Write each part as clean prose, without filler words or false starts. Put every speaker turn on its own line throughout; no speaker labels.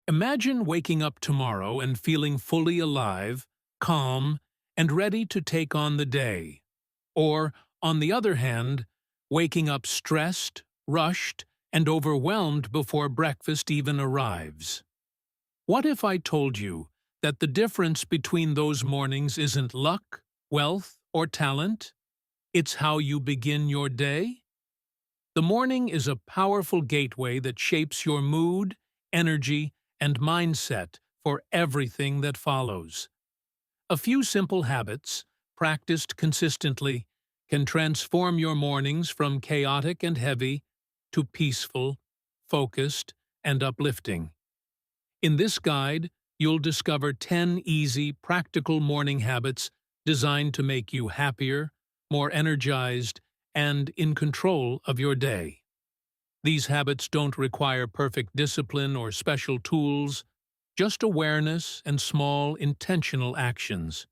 Imagine waking up tomorrow and feeling fully alive, calm, and ready to take on the day. Or, on the other hand, waking up stressed, rushed, and overwhelmed before breakfast even arrives. What if I told you that the difference between those mornings isn't luck, wealth, or talent? It's how you begin your day? The morning is a powerful gateway that shapes your mood, energy, and mindset for everything that follows. A few simple habits, practiced consistently, can transform your mornings from chaotic and heavy to peaceful, focused, and uplifting. In this guide, you'll discover 10 easy, practical morning habits designed to make you happier, more energized, and in control of your day. These habits don't require perfect discipline or special tools, just awareness and small, intentional actions.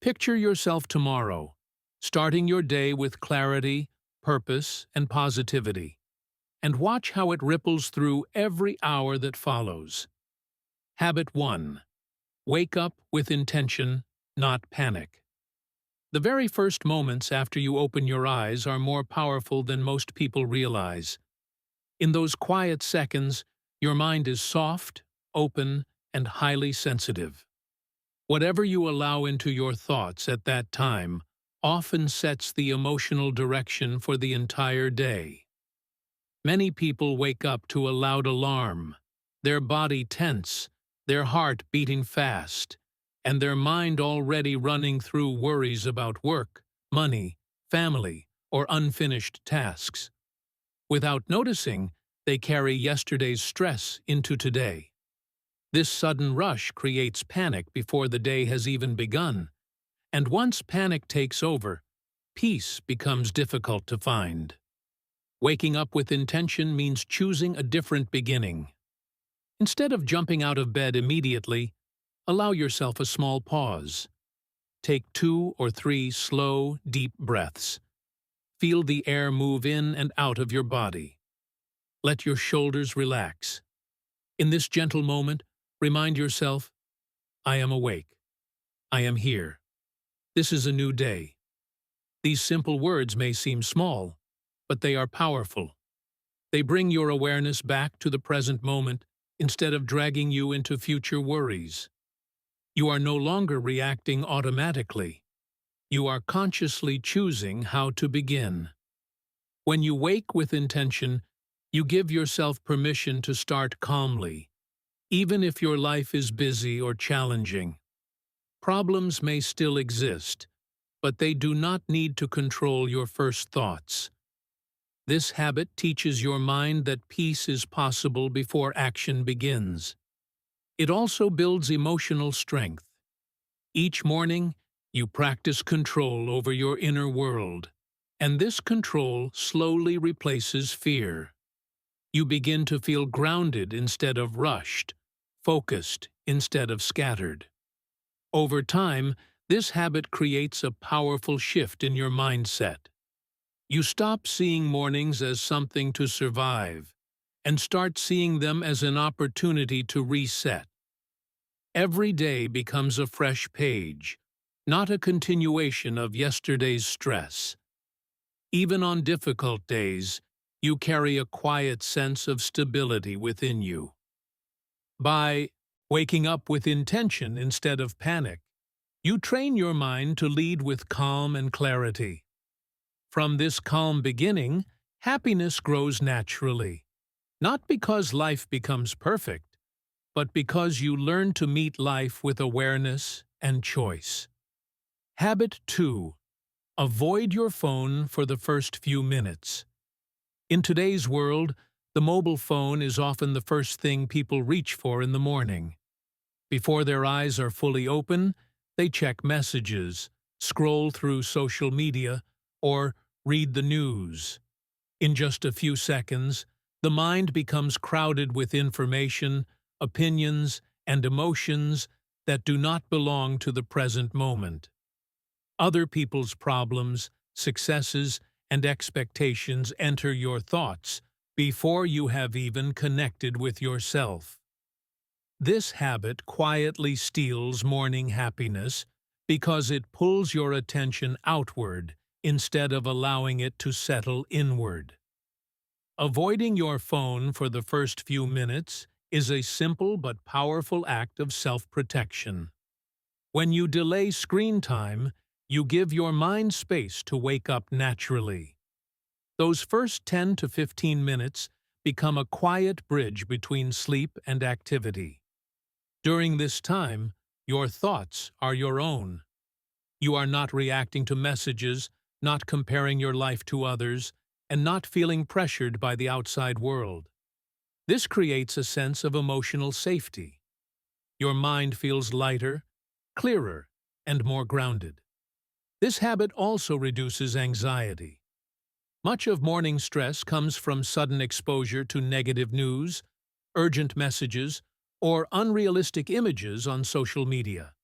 Picture yourself tomorrow, starting your day with clarity, purpose, and positivity, and watch how it ripples through every hour that follows. Habit 1. Wake up with intention, not panic. The very first moments after you open your eyes are more powerful than most people realize. In those quiet seconds, your mind is soft, open, and highly sensitive. Whatever you allow into your thoughts at that time often sets the emotional direction for the entire day. Many people wake up to a loud alarm, their body tense, their heart beating fast, and their mind already running through worries about work, money, family, or unfinished tasks. Without noticing, they carry yesterday's stress into today. This sudden rush creates panic before the day has even begun, and once panic takes over, peace becomes difficult to find. Waking up with intention means choosing a different beginning. Instead of jumping out of bed immediately, allow yourself a small pause. Take 2 or 3 slow, deep breaths. Feel the air move in and out of your body. Let your shoulders relax. In this gentle moment, remind yourself, I am awake. I am here. This is a new day. These simple words may seem small, but they are powerful. They bring your awareness back to the present moment instead of dragging you into future worries. You are no longer reacting automatically. You are consciously choosing how to begin. When you wake with intention, you give yourself permission to start calmly, even if your life is busy or challenging. Problems may still exist, but they do not need to control your first thoughts. This habit teaches your mind that peace is possible before action begins. It also builds emotional strength. Each morning, you practice control over your inner world, and this control slowly replaces fear. You begin to feel grounded instead of rushed, focused instead of scattered. Over time, this habit creates a powerful shift in your mindset. You stop seeing mornings as something to survive and start seeing them as an opportunity to reset. Every day becomes a fresh page, not a continuation of yesterday's stress. Even on difficult days, you carry a quiet sense of stability within you. By waking up with intention instead of panic, you train your mind to lead with calm and clarity. From this calm beginning, happiness grows naturally, not because life becomes perfect, but because you learn to meet life with awareness and choice. Habit 2. Avoid your phone for the first few minutes. In today's world, the mobile phone is often the first thing people reach for in the morning. Before their eyes are fully open, they check messages, scroll through social media, or read the news. In just a few seconds, the mind becomes crowded with information, opinions, and emotions that do not belong to the present moment. Other people's problems, successes, and expectations enter your thoughts before you have even connected with yourself. This habit quietly steals morning happiness because it pulls your attention outward instead of allowing it to settle inward. Avoiding your phone for the first few minutes is a simple but powerful act of self-protection. When you delay screen time, you give your mind space to wake up naturally. Those first 10 to 15 minutes become a quiet bridge between sleep and activity. During this time, your thoughts are your own. You are not reacting to messages, not comparing your life to others, and not feeling pressured by the outside world. This creates a sense of emotional safety. Your mind feels lighter, clearer, and more grounded. This habit also reduces anxiety. Much of morning stress comes from sudden exposure to negative news, urgent messages, or unrealistic images on social media.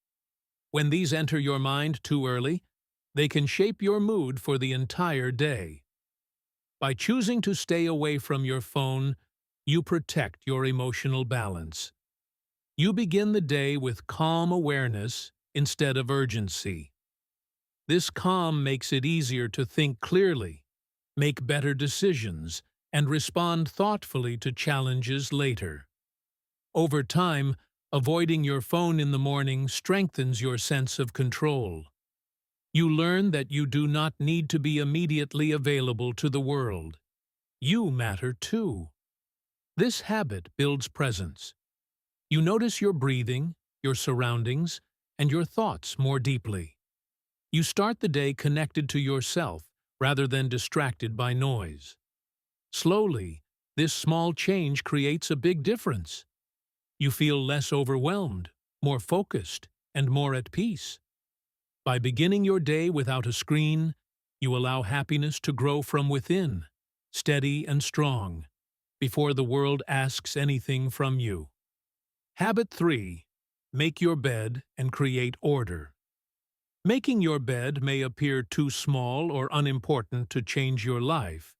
When these enter your mind too early, they can shape your mood for the entire day. By choosing to stay away from your phone, you protect your emotional balance. You begin the day with calm awareness instead of urgency. This calm makes it easier to think clearly, make better decisions, and respond thoughtfully to challenges later. Over time, avoiding your phone in the morning strengthens your sense of control. You learn that you do not need to be immediately available to the world. You matter too. This habit builds presence. You notice your breathing, your surroundings, and your thoughts more deeply. You start the day connected to yourself rather than distracted by noise. Slowly, this small change creates a big difference. You feel less overwhelmed, more focused, and more at peace. By beginning your day without a screen, you allow happiness to grow from within, steady and strong, before the world asks anything from you. Habit 3. Make your bed and create order. Making your bed may appear too small or unimportant to change your life,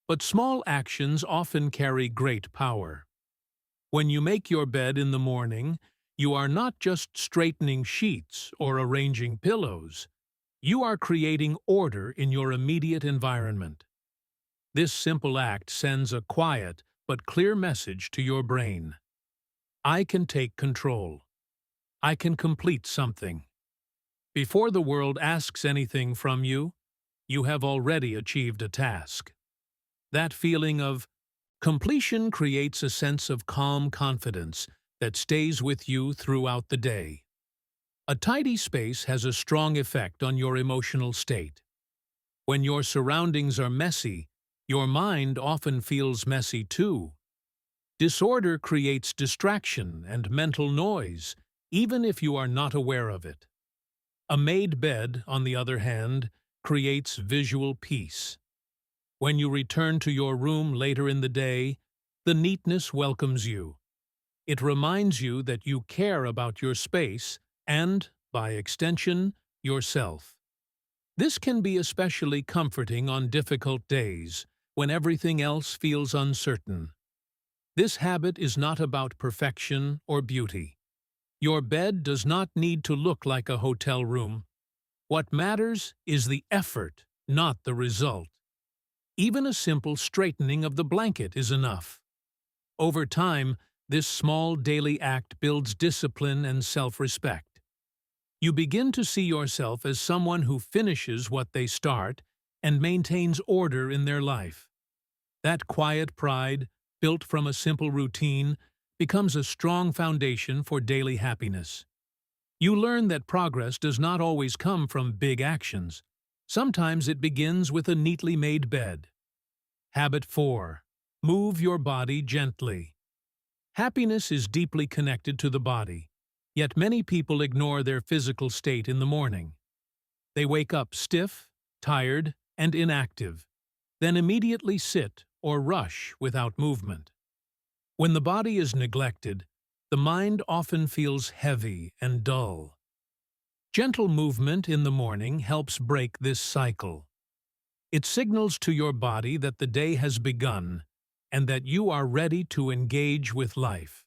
but small actions often carry great power. When you make your bed in the morning, you are not just straightening sheets or arranging pillows. You are creating order in your immediate environment. This simple act sends a quiet but clear message to your brain. I can take control. I can complete something. Before the world asks anything from you, you have already achieved a task. That feeling of completion creates a sense of calm confidence that stays with you throughout the day. A tidy space has a strong effect on your emotional state. When your surroundings are messy, your mind often feels messy too. Disorder creates distraction and mental noise, even if you are not aware of it. A made bed, on the other hand, creates visual peace. When you return to your room later in the day, the neatness welcomes you. It reminds you that you care about your space and, by extension, yourself. This can be especially comforting on difficult days, when everything else feels uncertain. This habit is not about perfection or beauty. Your bed does not need to look like a hotel room. What matters is the effort, not the result. Even a simple straightening of the blanket is enough. Over time, this small daily act builds discipline and self-respect. You begin to see yourself as someone who finishes what they start and maintains order in their life. That quiet pride, built from a simple routine, becomes a strong foundation for daily happiness. You learn that progress does not always come from big actions. Sometimes it begins with a neatly made bed. Habit 4. Move your body gently. Happiness is deeply connected to the body, yet many people ignore their physical state in the morning. They wake up stiff, tired, and inactive, then immediately sit or rush without movement. When the body is neglected, the mind often feels heavy and dull. Gentle movement in the morning helps break this cycle. It signals to your body that the day has begun and that you are ready to engage with life.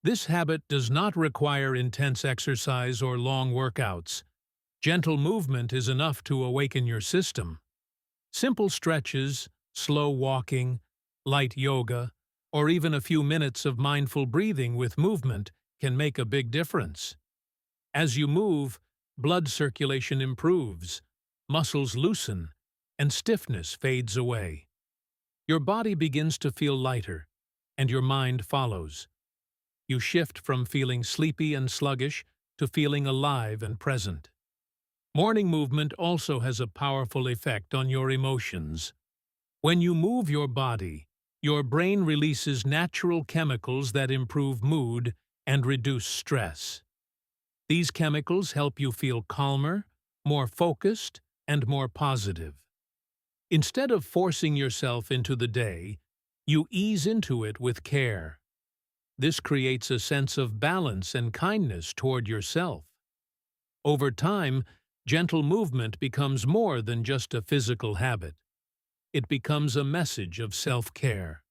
This habit does not require intense exercise or long workouts. Gentle movement is enough to awaken your system. Simple stretches, slow walking, light yoga, or even a few minutes of mindful breathing with movement can make a big difference. As you move, blood circulation improves, muscles loosen, and stiffness fades away. Your body begins to feel lighter, and your mind follows. You shift from feeling sleepy and sluggish to feeling alive and present. Morning movement also has a powerful effect on your emotions. When you move your body, your brain releases natural chemicals that improve mood and reduce stress. These chemicals help you feel calmer, more focused, and more positive. Instead of forcing yourself into the day, you ease into it with care. This creates a sense of balance and kindness toward yourself. Over time, gentle movement becomes more than just a physical habit. It becomes a message of self-care.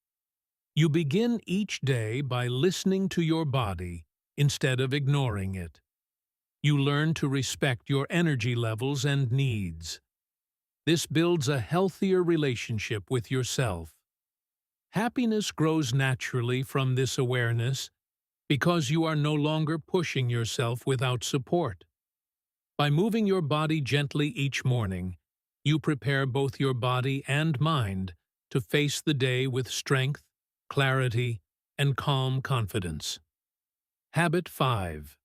You begin each day by listening to your body instead of ignoring it. You learn to respect your energy levels and needs. This builds a healthier relationship with yourself. Happiness grows naturally from this awareness because you are no longer pushing yourself without support. By moving your body gently each morning, you prepare both your body and mind to face the day with strength, clarity, and calm confidence. Habit 5.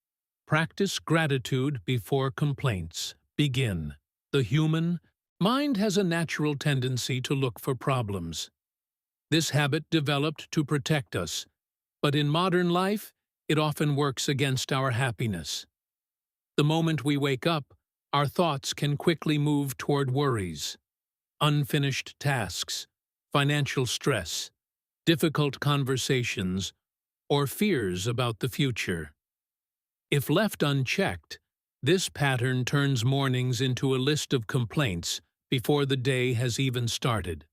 Practice gratitude before complaints. Begin. The human mind has a natural tendency to look for problems. This habit developed to protect us, but in modern life, it often works against our happiness. The moment we wake up, our thoughts can quickly move toward worries, unfinished tasks, financial stress, difficult conversations, or fears about the future. If left unchecked, this pattern turns mornings into a list of complaints before the day has even started.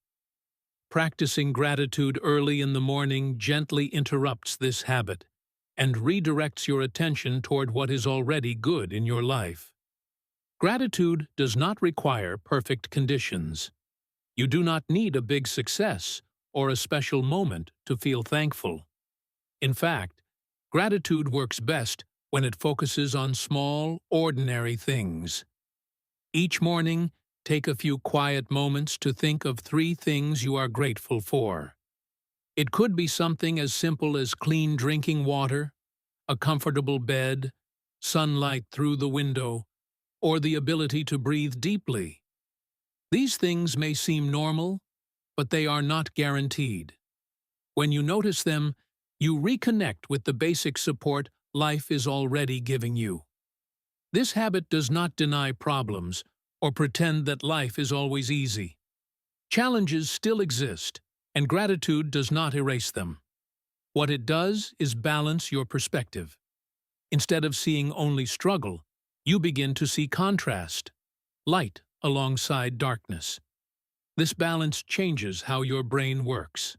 Practicing gratitude early in the morning gently interrupts this habit and redirects your attention toward what is already good in your life. Gratitude does not require perfect conditions. You do not need a big success or a special moment to feel thankful. In fact, gratitude works best when it focuses on small, ordinary things. Each morning, take a few quiet moments to think of 3 things you are grateful for. It could be something as simple as clean drinking water, a comfortable bed, sunlight through the window, or the ability to breathe deeply. These things may seem normal, but they are not guaranteed. When you notice them, you reconnect with the basic support life is already giving you. This habit does not deny problems or pretend that life is always easy. Challenges still exist, and gratitude does not erase them. What it does is balance your perspective. Instead of seeing only struggle, you begin to see contrast, light alongside darkness. This balance changes how your brain works.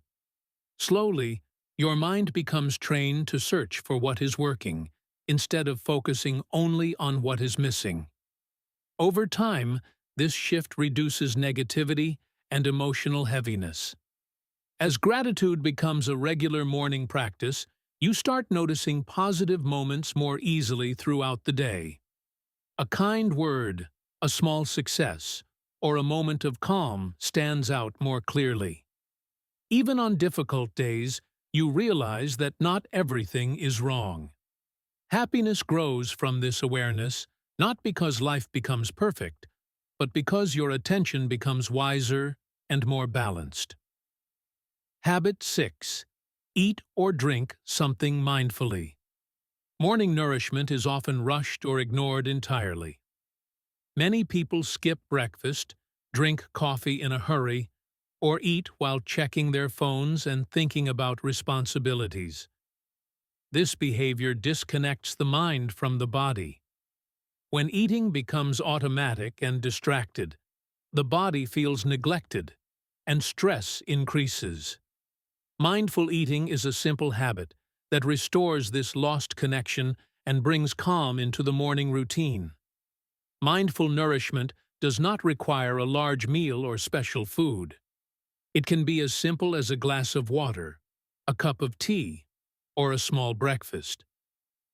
Slowly, your mind becomes trained to search for what is working, instead of focusing only on what is missing. Over time, this shift reduces negativity and emotional heaviness. As gratitude becomes a regular morning practice, you start noticing positive moments more easily throughout the day. A kind word, a small success, or a moment of calm stands out more clearly. Even on difficult days, you realize that not everything is wrong. Happiness grows from this awareness, not because life becomes perfect, but because your attention becomes wiser and more balanced. Habit 6. Eat or drink something mindfully. Morning nourishment is often rushed or ignored entirely. Many people skip breakfast, drink coffee in a hurry, or eat while checking their phones and thinking about responsibilities. This behavior disconnects the mind from the body. When eating becomes automatic and distracted, the body feels neglected, and stress increases. Mindful eating is a simple habit that restores this lost connection and brings calm into the morning routine. Mindful nourishment does not require a large meal or special food. It can be as simple as a glass of water, a cup of tea, or a small breakfast.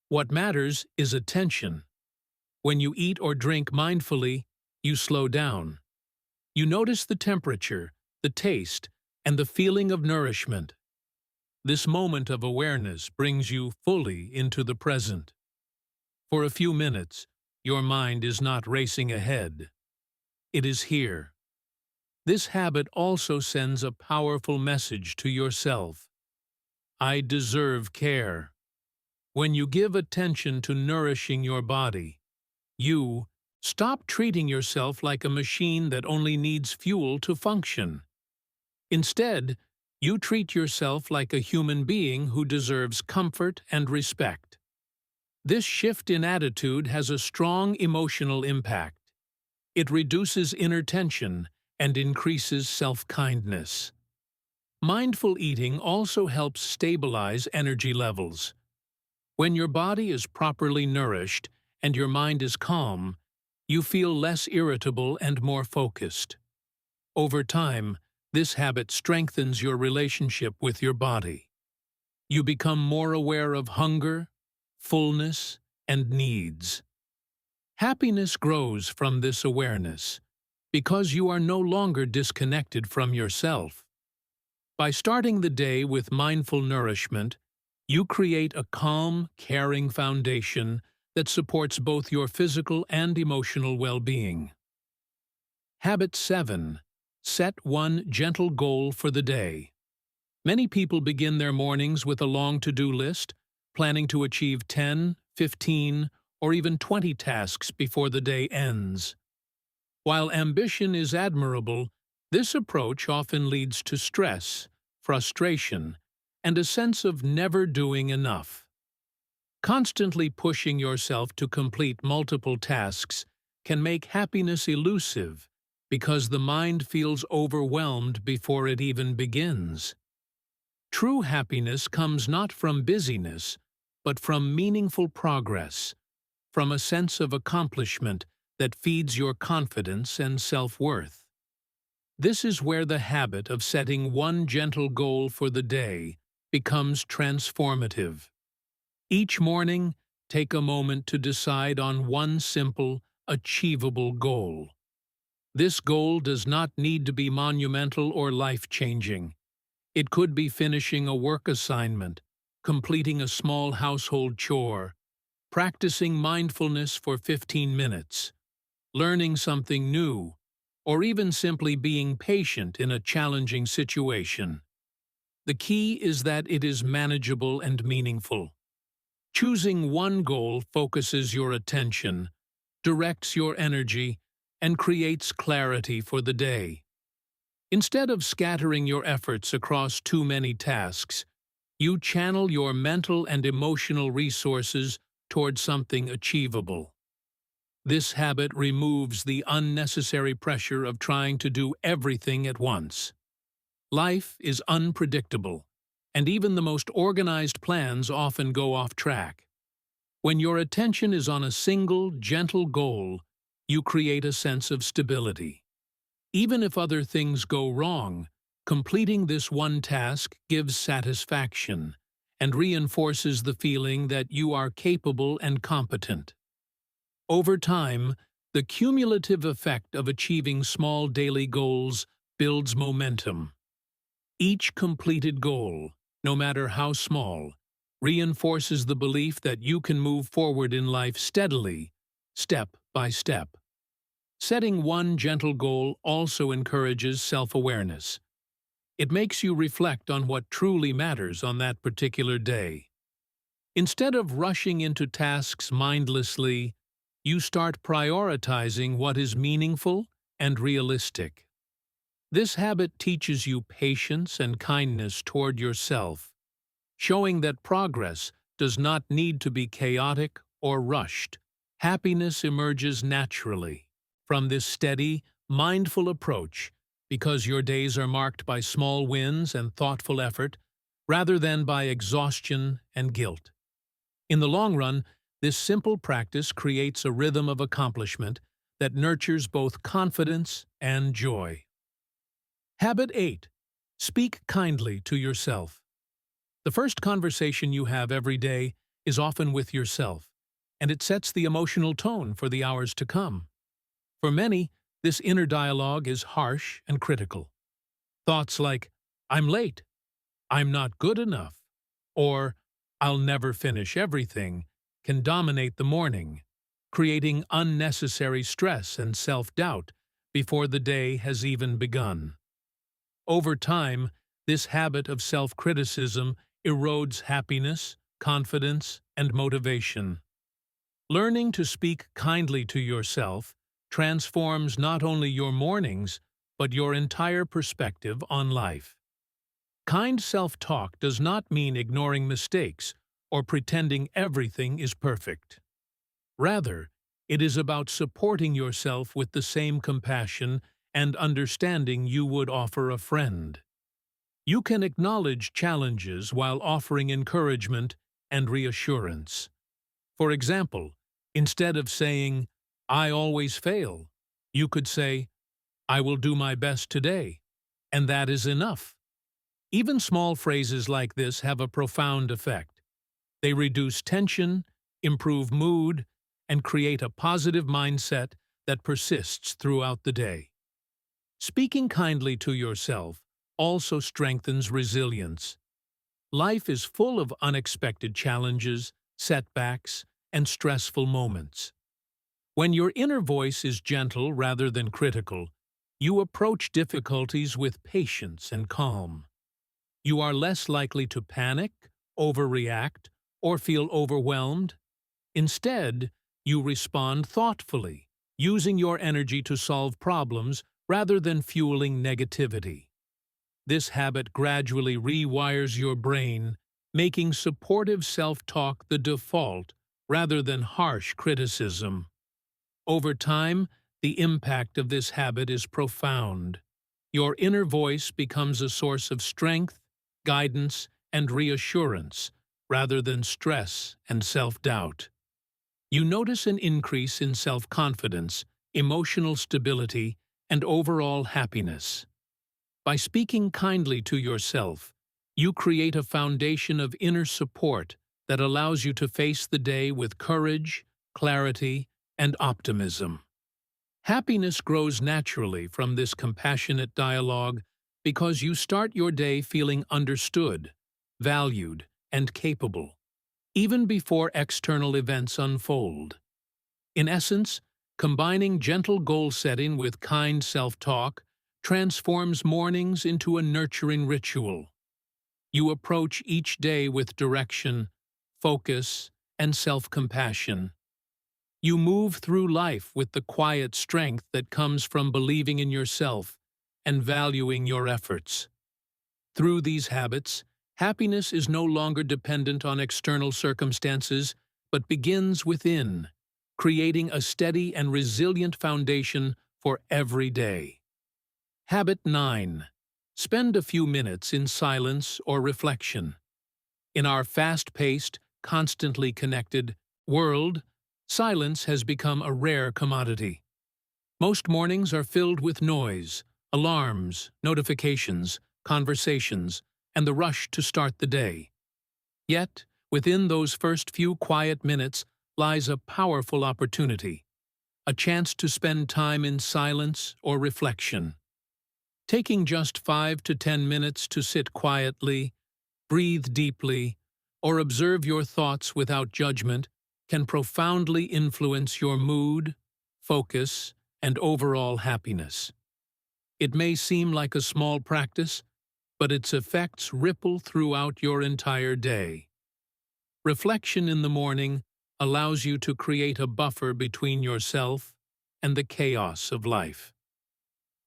What matters is attention. When you eat or drink mindfully, you slow down. You notice the temperature, the taste, and the feeling of nourishment. This moment of awareness brings you fully into the present. For a few minutes, your mind is not racing ahead. It is here. This habit also sends a powerful message to yourself. I deserve care. When you give attention to nourishing your body, you stop treating yourself like a machine that only needs fuel to function. Instead, you treat yourself like a human being who deserves comfort and respect. This shift in attitude has a strong emotional impact. It reduces inner tension and increases self-kindness. Mindful eating also helps stabilize energy levels. When your body is properly nourished and your mind is calm, you feel less irritable and more focused. Over time, this habit strengthens your relationship with your body. You become more aware of hunger, fullness, and needs. Happiness grows from this awareness because you are no longer disconnected from yourself. By starting the day with mindful nourishment, you create a calm, caring foundation that supports both your physical and emotional well-being. Habit 7. Set one gentle goal for the day. Many people begin their mornings with a long to-do list, planning to achieve 10, 15, or even 20 tasks before the day ends. While ambition is admirable, this approach often leads to stress, frustration, and a sense of never doing enough. Constantly pushing yourself to complete multiple tasks can make happiness elusive because the mind feels overwhelmed before it even begins. True happiness comes not from busyness, but from meaningful progress, from a sense of accomplishment that feeds your confidence and self-worth. This is where the habit of setting one gentle goal for the day becomes transformative. Each morning, take a moment to decide on one simple, achievable goal. This goal does not need to be monumental or life-changing. It could be finishing a work assignment, completing a small household chore, practicing mindfulness for 15 minutes, learning something new, or even simply being patient in a challenging situation. The key is that it is manageable and meaningful. Choosing one goal focuses your attention, directs your energy, and creates clarity for the day. Instead of scattering your efforts across too many tasks, you channel your mental and emotional resources toward something achievable. This habit removes the unnecessary pressure of trying to do everything at once. Life is unpredictable, and even the most organized plans often go off track. When your attention is on a single, gentle goal, you create a sense of stability. Even if other things go wrong, completing this one task gives satisfaction and reinforces the feeling that you are capable and competent. Over time, the cumulative effect of achieving small daily goals builds momentum. Each completed goal, no matter how small, reinforces the belief that you can move forward in life steadily, step by step. Setting one gentle goal also encourages self-awareness. It makes you reflect on what truly matters on that particular day. Instead of rushing into tasks mindlessly, you start prioritizing what is meaningful and realistic. This habit teaches you patience and kindness toward yourself, showing that progress does not need to be chaotic or rushed. Happiness emerges naturally from this steady, mindful approach because your days are marked by small wins and thoughtful effort. rather than by exhaustion and guilt. In the long run, this simple practice creates a rhythm of accomplishment that nurtures both confidence and joy. Habit 8. Speak kindly to yourself. The first conversation you have every day is often with yourself, and it sets the emotional tone for the hours to come. For many, this inner dialogue is harsh and critical. Thoughts like, "I'm late," "I'm not good enough," or "I'll never finish everything," can dominate the morning, creating unnecessary stress and self-doubt before the day has even begun. Over time, this habit of self-criticism erodes happiness, confidence, and motivation. Learning to speak kindly to yourself transforms not only your mornings, but your entire perspective on life. Kind self-talk does not mean ignoring mistakes or pretending everything is perfect. Rather, it is about supporting yourself with the same compassion and understanding you would offer a friend. You can acknowledge challenges while offering encouragement and reassurance. For example, instead of saying, "I always fail," you could say, "I will do my best today," and that is enough. Even small phrases like this have a profound effect. They reduce tension, improve mood, and create a positive mindset that persists throughout the day. Speaking kindly to yourself also strengthens resilience. Life is full of unexpected challenges, setbacks, and stressful moments. When your inner voice is gentle rather than critical, you approach difficulties with patience and calm. You are less likely to panic, overreact, or feel overwhelmed. Instead, you respond thoughtfully, using your energy to solve problems rather than fueling negativity. This habit gradually rewires your brain, making supportive self-talk the default rather than harsh criticism. Over time, the impact of this habit is profound. Your inner voice becomes a source of strength, guidance, and reassurance, rather than stress and self-doubt. You notice an increase in self-confidence, emotional stability, and overall happiness. By speaking kindly to yourself, you create a foundation of inner support that allows you to face the day with courage, clarity, and optimism. Happiness grows naturally from this compassionate dialogue because you start your day feeling understood, valued, and capable, even before external events unfold. In essence, combining gentle goal setting with kind self-talk transforms mornings into a nurturing ritual. You approach each day with direction, focus, and self-compassion. You move through life with the quiet strength that comes from believing in yourself and valuing your efforts. Through these habits, happiness is no longer dependent on external circumstances, but begins within, creating a steady and resilient foundation for every day. Habit 9. Spend a few minutes in silence or reflection. In our fast-paced, constantly connected world, silence has become a rare commodity. Most mornings are filled with noise, alarms, notifications, conversations, and the rush to start the day. Yet, within those first few quiet minutes lies a powerful opportunity, a chance to spend time in silence or reflection. Taking just 5 to 10 minutes to sit quietly, breathe deeply, or observe your thoughts without judgment can profoundly influence your mood, focus, and overall happiness. It may seem like a small practice, but its effects ripple throughout your entire day. Reflection in the morning allows you to create a buffer between yourself and the chaos of life.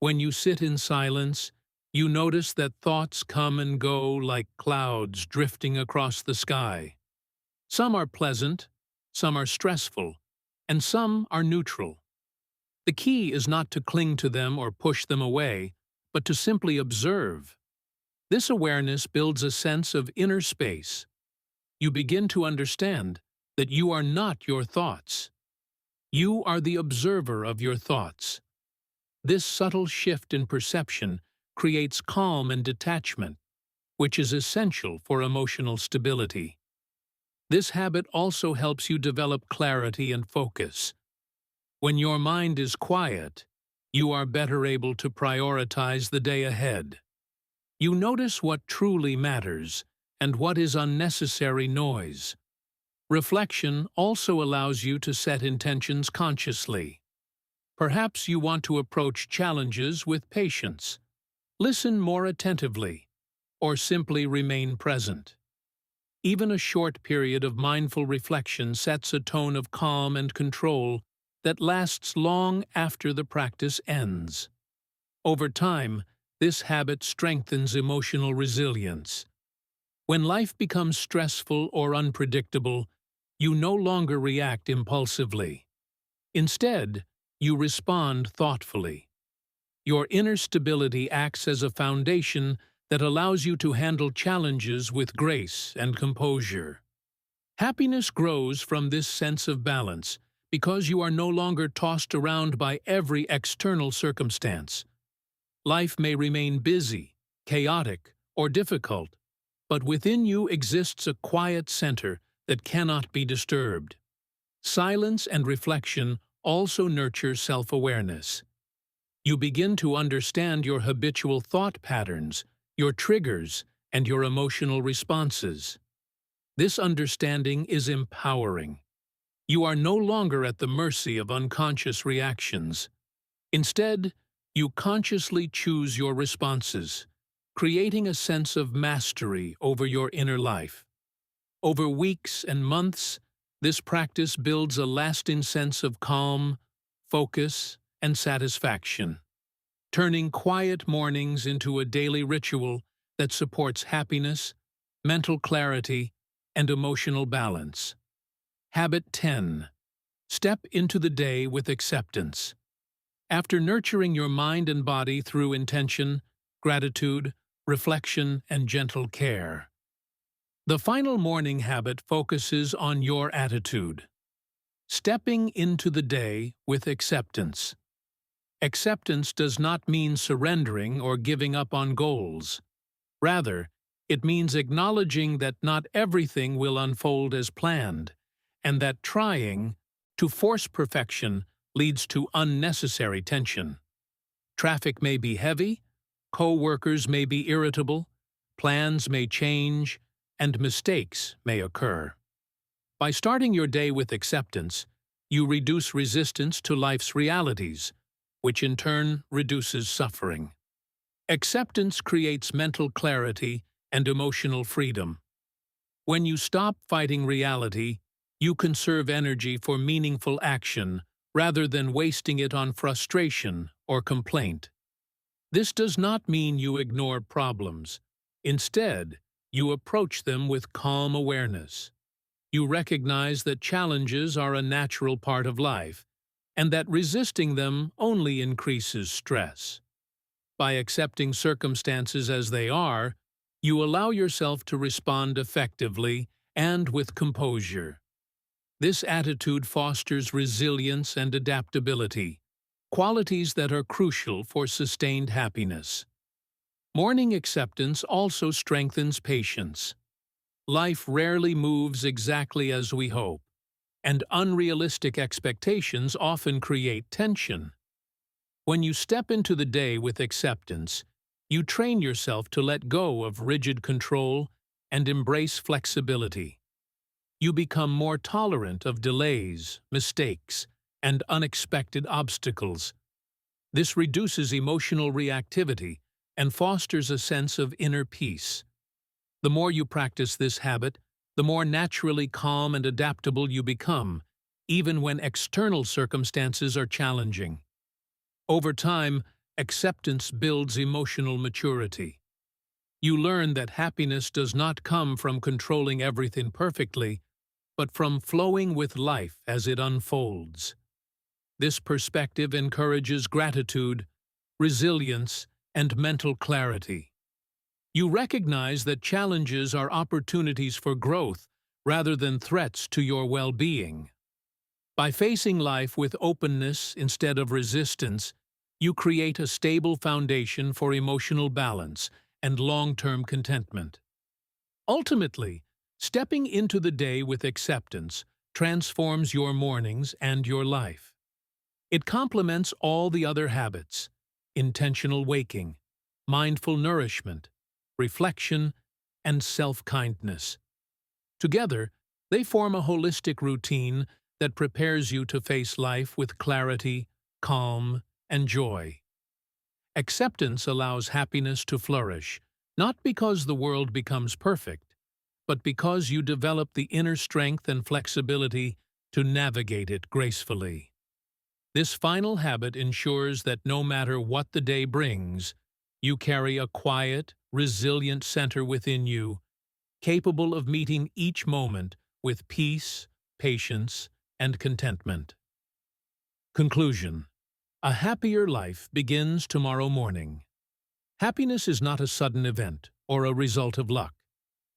When you sit in silence, you notice that thoughts come and go like clouds drifting across the sky. Some are pleasant, some are stressful, and some are neutral. The key is not to cling to them or push them away, but to simply observe. This awareness builds a sense of inner space. You begin to understand that you are not your thoughts. You are the observer of your thoughts. This subtle shift in perception creates calm and detachment, which is essential for emotional stability. This habit also helps you develop clarity and focus. When your mind is quiet, you are better able to prioritize the day ahead. You notice what truly matters and what is unnecessary noise. Reflection also allows you to set intentions consciously. Perhaps you want to approach challenges with patience, listen more attentively, or simply remain present. Even a short period of mindful reflection sets a tone of calm and control that lasts long after the practice ends. Over time, this habit strengthens emotional resilience. When life becomes stressful or unpredictable, you no longer react impulsively. Instead, you respond thoughtfully. Your inner stability acts as a foundation that allows you to handle challenges with grace and composure. Happiness grows from this sense of balance because you are no longer tossed around by every external circumstance. Life may remain busy, chaotic, or difficult, but within you exists a quiet center that cannot be disturbed. Silence and reflection also nurture self-awareness. You begin to understand your habitual thought patterns, your triggers, and your emotional responses. This understanding is empowering. You are no longer at the mercy of unconscious reactions. Instead, you consciously choose your responses, creating a sense of mastery over your inner life. Over weeks and months, this practice builds a lasting sense of calm, focus, and satisfaction, turning quiet mornings into a daily ritual that supports happiness, mental clarity, and emotional balance. Habit 10. Step into the day with acceptance. After nurturing your mind and body through intention, gratitude, reflection, and gentle care, the final morning habit focuses on your attitude. Stepping into the day with acceptance. Acceptance does not mean surrendering or giving up on goals. Rather, it means acknowledging that not everything will unfold as planned, and that trying to force perfection leads to unnecessary tension. Traffic may be heavy, co-workers may be irritable, plans may change, and mistakes may occur. By starting your day with acceptance, you reduce resistance to life's realities, which in turn reduces suffering. Acceptance creates mental clarity and emotional freedom. When you stop fighting reality, you conserve energy for meaningful action rather than wasting it on frustration or complaint. This does not mean you ignore problems. Instead, you approach them with calm awareness. You recognize that challenges are a natural part of life, and that resisting them only increases stress. By accepting circumstances as they are, you allow yourself to respond effectively and with composure. This attitude fosters resilience and adaptability, qualities that are crucial for sustained happiness. Morning acceptance also strengthens patience. Life rarely moves exactly as we hope, and unrealistic expectations often create tension. When you step into the day with acceptance, you train yourself to let go of rigid control and embrace flexibility. You become more tolerant of delays, mistakes, and unexpected obstacles. This reduces emotional reactivity and fosters a sense of inner peace. The more you practice this habit, the more naturally calm and adaptable you become, even when external circumstances are challenging. Over time, acceptance builds emotional maturity. You learn that happiness does not come from controlling everything perfectly, but from flowing with life as it unfolds. This perspective encourages gratitude, resilience, and mental clarity. You recognize that challenges are opportunities for growth rather than threats to your well-being. By facing life with openness instead of resistance, you create a stable foundation for emotional balance and long-term contentment. Ultimately, stepping into the day with acceptance transforms your mornings and your life. It complements all the other habits: intentional waking, mindful nourishment, reflection, and self-kindness. Together, they form a holistic routine that prepares you to face life with clarity, calm, and joy. Acceptance allows happiness to flourish, not because the world becomes perfect, but because you develop the inner strength and flexibility to navigate it gracefully. This final habit ensures that no matter what the day brings, you carry a quiet, resilient center within you, capable of meeting each moment with peace, patience, and contentment. Conclusion: a happier life begins tomorrow morning. Happiness is not a sudden event or a result of luck.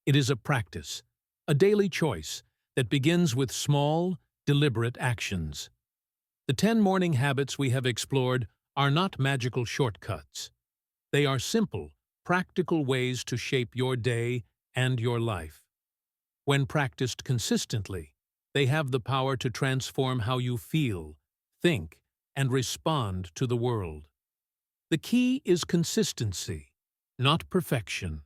It is a practice, a daily choice that begins with small, deliberate actions. The 10 morning habits we have explored are not magical shortcuts. They are simple, practical ways to shape your day and your life. When practiced consistently, they have the power to transform how you feel, think, and respond to the world. The key is consistency, not perfection.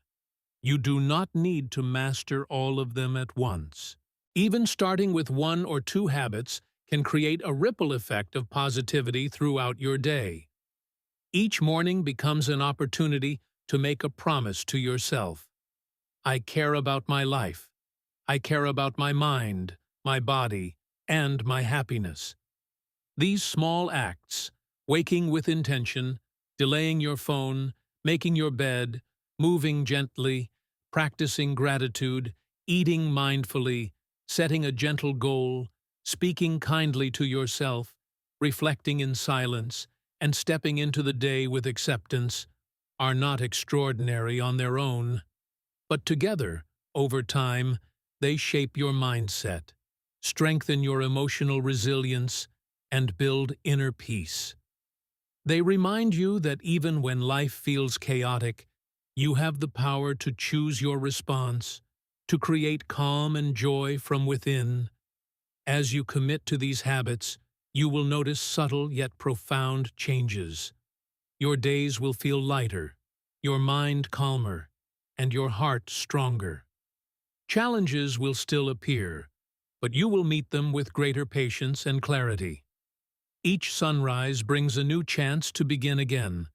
You do not need to master all of them at once. Even starting with 1 or 2 habits can create a ripple effect of positivity throughout your day. Each morning becomes an opportunity to make a promise to yourself. I care about my life. I care about my mind, my body, and my happiness. These small acts, waking with intention, delaying your phone, making your bed, moving gently, practicing gratitude, eating mindfully, setting a gentle goal, speaking kindly to yourself, reflecting in silence, and stepping into the day with acceptance, are not extraordinary on their own, but together, over time, they shape your mindset, strengthen your emotional resilience, and build inner peace. They remind you that even when life feels chaotic, you have the power to choose your response, to create calm and joy from within. As you commit to these habits, you will notice subtle yet profound changes. Your days will feel lighter, your mind calmer, and your heart stronger. Challenges will still appear, but you will meet them with greater patience and clarity. Each sunrise brings a new chance to begin again,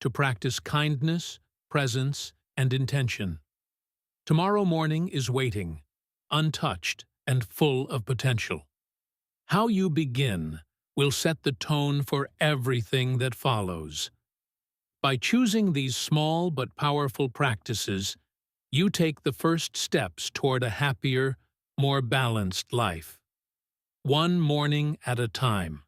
to practice kindness, presence, and intention. Tomorrow morning is waiting, untouched and full of potential. How you begin will set the tone for everything that follows. By choosing these small but powerful practices, you take the first steps toward a happier, more balanced life. One morning at a time.